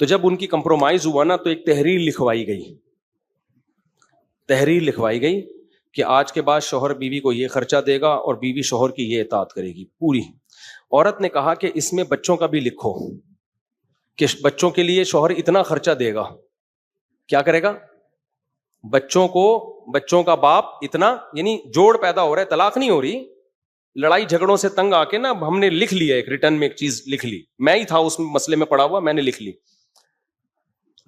تو جب ان کی کمپرومائز ہوا نا تو ایک تحریر لکھوائی گئی کہ آج کے بعد شوہر بیوی کو یہ خرچہ دے گا اور بیوی شوہر کی یہ اطاعت کرے گی پوری. عورت نے کہا کہ اس میں بچوں کا بھی لکھو کہ بچوں کے لیے شوہر اتنا خرچہ دے گا. کیا کرے گا؟ بچوں کا باپ اتنا, یعنی جوڑ پیدا ہو رہا ہے, طلاق نہیں ہو رہی, لڑائی جھگڑوں سے تنگ آ کے نا ہم نے لکھ لیا, ایک ریٹرن میں ایک چیز لکھ لی, میں ہی تھا اس مسئلے میں پڑا ہوا, میں نے لکھ لی.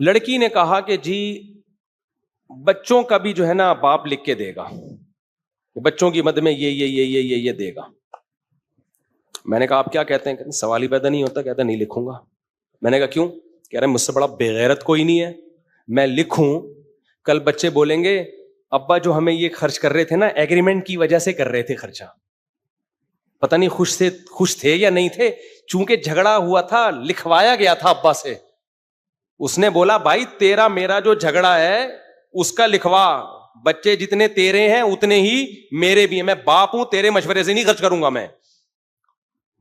لڑکی نے کہا کہ جی بچوں کا بھی جو ہے نا باپ لکھ کے دے گا, بچوں کی مد میں یہ دے گا. میں نے کہا آپ کیا کہتے ہیں؟ سوال ہی پیدا نہیں ہوتا. کہتا نہیں لکھوں گا. میں نے کہا کیوں؟ کہہ رہے مجھ سے بڑا بے غیرت کوئی نہیں ہے, میں لکھوں کل بچے بولیں گے ابا جو ہمیں یہ خرچ کر رہے تھے نا ایگریمنٹ کی وجہ سے کر رہے تھے خرچہ, پتہ نہیں خوش تھے یا نہیں تھے, چونکہ جھگڑا ہوا تھا, لکھوایا گیا تھا ابا سے. اس نے بولا بھائی تیرا میرا جو جھگڑا ہے اس کا لکھوا, بچے جتنے تیرے ہیں اتنے ہی میرے بھی ہیں, میں باپ ہوں, تیرے مشورے سے نہیں خرچ کروں گا میں.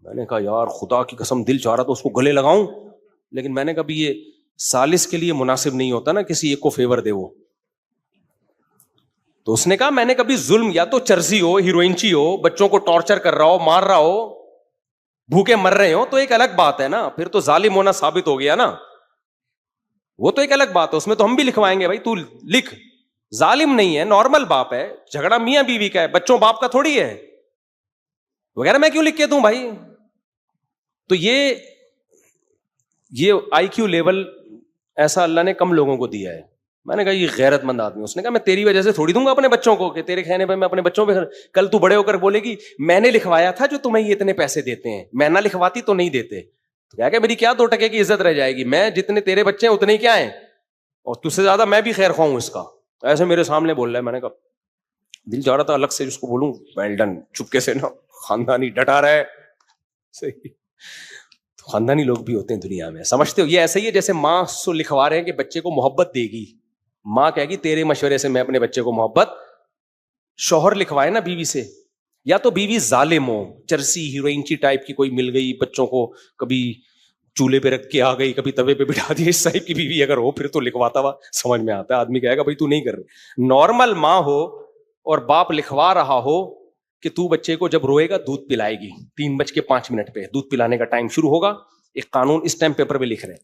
میں نے کہا یار خدا کی قسم دل چاہ رہا تو اس کو گلے لگاؤں, لیکن میں نے کہا یہ سالس کے لیے مناسب نہیں ہوتا نا کسی ایک کو فیور دے وہ. تو اس نے کہا میں نے کبھی ظلم, یا تو چرسی ہو, ہیروئنچی ہو, بچوں کو ٹارچر کر رہا ہو, مار رہا ہو, بھوکے مر رہے ہو تو ایک الگ بات ہے نا, پھر تو ظالم ہونا ثابت ہو گیا نا, وہ تو ایک الگ بات ہے, اس میں تو ہم بھی لکھوائیں گے بھائی تو لکھ. ظالم نہیں ہے, نارمل باپ ہے, جھگڑا میاں بیوی کا ہے, بچوں باپ کا تھوڑی ہے وغیرہ, میں کیوں لکھ کے دوں بھائی. تو یہ آئی کیو لیول ایسا اللہ نے کم لوگوں کو دیا ہے. میں نے کہا یہ غیرت مند آدمی. اس نے کہا میں تیری وجہ سے تھوڑی دوں گا اپنے بچوں کو کہ تیرے کھانے پہ میں اپنے بچوں پہ, کل تو بڑے ہو کر بولے گی میں نے لکھوایا تھا جو تمہیں یہ اتنے پیسے دیتے ہیں, میں نہ لکھواتی تو نہیں دیتے. تو کیا کہ میری کیا 2 ٹکے کی عزت رہ جائے گی, میں جتنے تیرے بچے ہیں اتنے ہی کیا ہیں, اور تجھ سے زیادہ میں بھی خیر خواہ ہوں اس کا. ایسے میرے سامنے بول رہا ہے. میں نے کہا دل چاہ رہا تھا الگ سے جس کو بولوں ویل ڈن, چپکے سے نا, خاندانی ڈٹا رہا ہے صحیح. خاندانی لوگ بھی ہوتے ہیں دنیا میں, سمجھتے ہو یہ ایسا ہی ہے جیسے ماں سو لکھوا رہے ہیں کہ بچے کو محبت دے گی, ماں کہے گی تیرے مشورے سے میں اپنے بچے کو محبت. شوہر لکھوائے نا بیوی سے, یا تو بیوی ظالم ہو, چرسی ہیروئنچی ٹائپ کی کوئی مل گئی, بچوں کو کبھی چولہے پہ رکھ کے آ گئی, کبھی توے پہ بٹھا دی, اس ٹائپ کی بیوی اگر ہو پھر تو لکھواتا ہوا سمجھ میں آتا ہے, آدمی کہے گا بھائی تو نہیں کر رہے. نارمل ماں ہو اور باپ لکھوا رہا ہو کہ تو بچے کو جب روئے گا دودھ پلائے گی, 3:05 پہ دودھ پلانے کا ٹائم شروع ہوگا, ایک قانون اس ٹائم پیپر پہ لکھ رہے ہیں,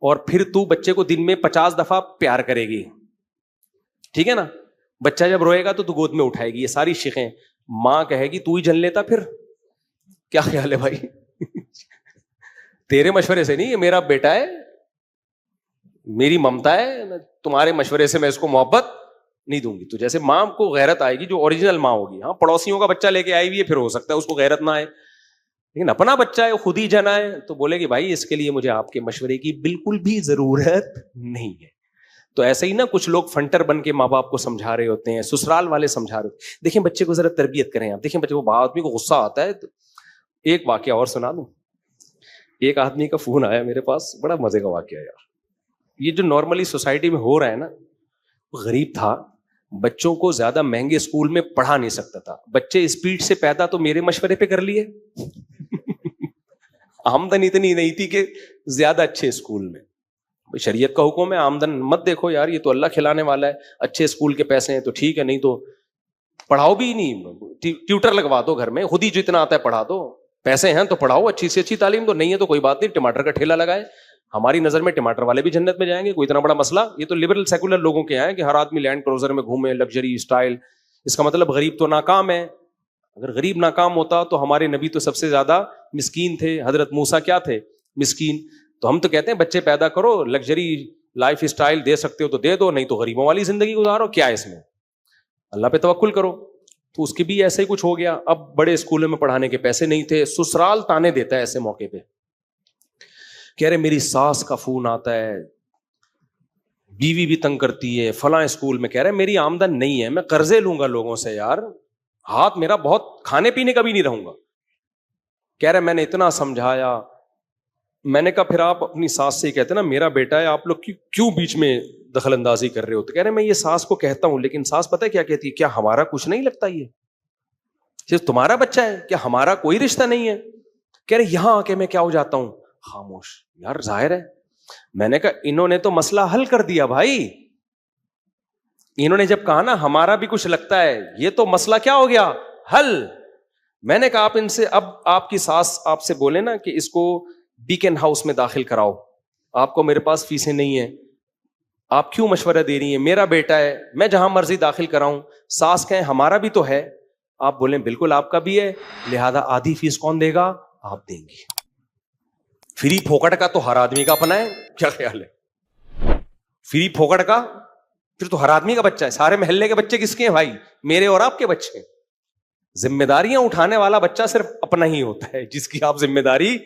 اور پھر تو بچے کو دن میں 50 دفعہ پیار کرے گی, ٹھیک ہے نا. بچہ جب روئے گا تو گود میں اٹھائے گی, یہ ساری شیخیں. ماں کہے گی تو ہی جل لیتا پھر, کیا خیال ہے بھائی تیرے مشورے سے نہیں, یہ میرا بیٹا ہے, میری ممتا ہے, تمہارے مشورے سے میں اس کو محبت نہیں دوں گی. تو جیسے ماں کو غیرت آئے گی جو اوریجنل ماں ہوگی, ہاں پڑوسیوں کا بچہ لے کے آئی ہوئی ہے پھر ہو سکتا ہے اس کو غیرت نہ آئے, لیکن اپنا بچہ ہے خود ہی جنا ہے تو بولے گی بھائی اس کے لیے مجھے آپ کے مشورے کی بالکل بھی ضرورت نہیں ہے. تو ایسے ہی نا کچھ لوگ فنٹر بن کے ماں باپ کو سمجھا رہے ہوتے ہیں, سسرال والے سمجھا رہے ہوتے ہیں. دیکھیں بچے کو ذرا تربیت کریں آپ, دیکھیں بچے کو آدمی کو غصہ آتا ہے. ایک واقعہ اور سنا دوں. ایک آدمی کا فون آیا میرے پاس, بڑا مزے کا واقعہ یار. یہ جو نارملی سوسائٹی میں ہو رہا ہے نا, غریب تھا, بچوں کو زیادہ مہنگے اسکول میں پڑھا نہیں سکتا تھا, بچے اسپیڈ سے پیدا تو میرے مشورے پہ کر لیے, آمدن اتنی نہیں تھی کہ زیادہ اچھے اسکول میں. شریعت کا حکم ہے آمدن مت دیکھو یار, یہ تو اللہ کھلانے والا ہے, اچھے اسکول کے پیسے ہیں تو ٹھیک ہے, نہیں تو پڑھاؤ بھی نہیں, ٹیوٹر لگوا دو گھر میں, خود ہی جو اتنا آتا ہے پڑھا دو, پیسے ہیں تو پڑھاؤ, اچھی سے اچھی تعلیم دو, نہیں ہے تو کوئی بات نہیں, ٹماٹر کا ٹھیلا لگائے. ہماری نظر میں ٹماٹر والے بھی جنت میں جائیں گے, کوئی اتنا بڑا مسئلہ. یہ تو لبرل سیکولر لوگوں کے ہیں کہ ہر آدمی لینڈ کروزر میں گھومے, لگژری اسٹائل. اس کا مطلب غریب تو ناکام ہے. اگر غریب ناکام ہوتا تو ہمارے نبی تو سب سے زیادہ مسکین تھے, حضرت موسیٰ کیا تھے, مسکین. تو ہم تو کہتے ہیں بچے پیدا کرو, لگژری لائف اسٹائل دے سکتے ہو تو دے دو, نہیں تو غریبوں والی زندگی گزارو, کیا ہے اس میں, اللہ پہ توکل کرو. تو اس کے بھی ایسے ہی کچھ ہو گیا. اب بڑے اسکولوں میں پڑھانے کے پیسے نہیں تھے, سسرال تانے دیتا ہے ایسے موقع پہ, کہہ رہے میری ساس کا فون آتا ہے, بیوی بھی تنگ کرتی ہے, فلاں اسکول میں, کہہ رہے میری آمدن نہیں ہے, میں قرضے لوں گا لوگوں سے یار, ہاتھ میرا بہت, کھانے پینے کا بھی نہیں رہوں گا. کہہ رہے میں نے اتنا سمجھایا. میں نے کہا پھر آپ اپنی ساس سے کہتے نا میرا بیٹا ہے, آپ لوگ کیوں بیچ میں دخل اندازی کر رہے ہو. تو کہہ رہے میں یہ ساس کو کہتا ہوں, لیکن ساس پتہ ہے کیا کہتی ہے, کیا ہمارا کچھ نہیں لگتا, یہ صرف تمہارا بچہ ہے, کیا ہمارا کوئی رشتہ نہیں ہے. کہہ رہے یہاں آ کے میں کیا ہو جاتا ہوں, خاموش. یار ظاہر ہے میں نے کہا انہوں نے تو مسئلہ حل کر دیا بھائی. انہوں نے جب کہا نا ہمارا بھی کچھ لگتا ہے, یہ تو مسئلہ کیا ہو گیا, حل. میں نے کہا آپ ان سے, اب آپ کی ساس آپ سے بولے نا کہ اس کو بیکن ہاؤس میں داخل کراؤ, آپ کو میرے پاس فیسیں نہیں ہیں, آپ کیوں مشورہ دے رہی ہیں, میرا بیٹا ہے, میں جہاں مرضی داخل کراؤں. ساس کہیں ہمارا بھی تو ہے, آپ بولیں بالکل آپ کا بھی ہے, لہذا آدھی فیس کون دے گا, آپ دیں گے. فری پھوکٹ کا تو ہر آدمی کا اپنا ہے, کیا خیال ہے؟ فری پھوکٹ کا پھر تو ہر آدمی کا بچہ ہے. سارے محلے کے بچے کس کے ہیں بھائی, میرے اور آپ کے بچے ہیں. ذمہ داریاں اٹھانے والا بچہ صرف اپنا ہی ہوتا ہے, جس کی آپ ذمہ داری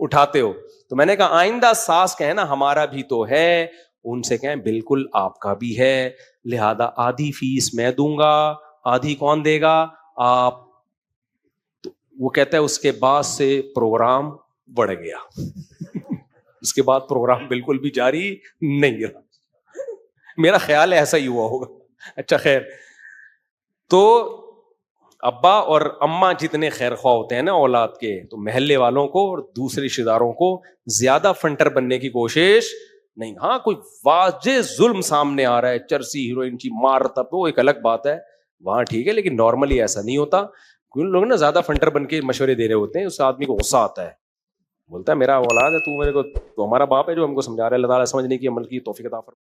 اٹھاتے ہو. تو میں نے کہا آئندہ ساس کہیں نا ہمارا بھی تو ہے, ان سے کہیں بالکل آپ کا بھی ہے, لہذا آدھی فیس میں دوں گا, آدھی کون دے گا, آپ. تو وہ کہتا ہے اس کے بعد سے پروگرام بڑھ گیا. اس کے بعد پروگرام بالکل بھی جاری نہیں رہا. میرا خیال ہے ایسا ہی ہوا ہوگا. اچھا خیر, تو ابا اور اماں جتنے خیر خواہ ہوتے ہیں نا اولاد کے, تو محلے والوں کو اور دوسرے رشتے داروں کو زیادہ فنٹر بننے کی کوشش نہیں. ہاں کوئی واضح ظلم سامنے آ رہا ہے, چرسی ہیروئن کی مار تب, وہ ایک الگ بات ہے, وہاں ٹھیک ہے, لیکن نارملی ایسا نہیں ہوتا. کیوں لوگ نا زیادہ فنٹر بن کے مشورے دے رہے ہوتے ہیں, اس آدمی کو غصہ آتا ہے, بولتا ہے میرا اولاد ہے, تو میرے کو, تو ہمارا باپ ہے جو ہم کو سمجھا رہا ہے. اللہ تعالیٰ سمجھنے کی عمل کی توفیق عطا فرمائے.